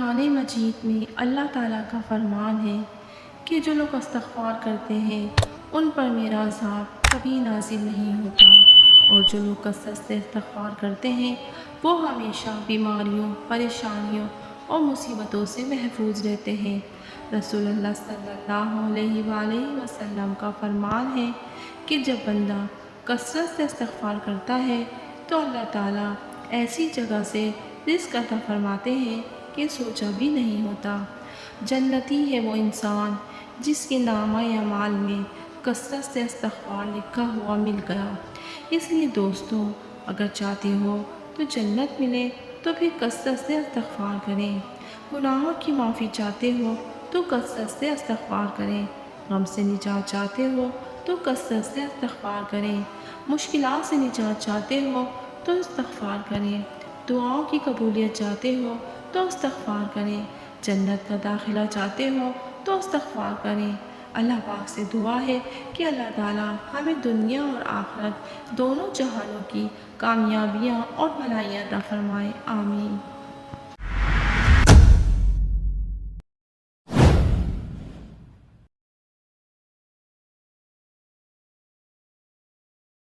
قرآن مجید میں اللہ تعالیٰ کا فرمان ہے کہ جو لوگ استغفار کرتے ہیں ان پر میرا عذاب کبھی نازل نہیں ہوتا، اور جو لوگ کثرت سے استغفار کرتے ہیں وہ ہمیشہ بیماریوں، پریشانیوں اور مصیبتوں سے محفوظ رہتے ہیں۔ رسول اللہ صلی اللہ علیہ وآلہ وسلم کا فرمان ہے کہ جب بندہ کثرت سے استغفار کرتا ہے تو اللہ تعالیٰ ایسی جگہ سے رزق عطا فرماتے ہیں کہ سوچا بھی نہیں ہوتا۔ جنتی ہے وہ انسان جس کے نامہ اعمال میں کثرت سے استغفار لکھا ہوا مل گیا۔ اس لیے دوستو، اگر چاہتے ہو تو جنت ملے تو پھر کثرت سے استغفار کریں۔ گناہوں کی معافی چاہتے ہو تو کثرت سے استغفار کریں۔ غم سے نجات چاہتے ہو تو کثرت سے استغفار کریں۔ مشکلات سے نجات چاہتے ہو تو استغفار کریں۔ دعاؤں کی قبولیت چاہتے ہو تو استغفار کریں۔ جنت کا داخلہ چاہتے ہو تو استغفار کریں۔ اللہ پاک سے دعا ہے کہ اللہ تعالیٰ ہمیں دنیا اور آخرت دونوں جہانوں کی کامیابیاں اور بھلائیاں عطا فرمائے۔ آمین۔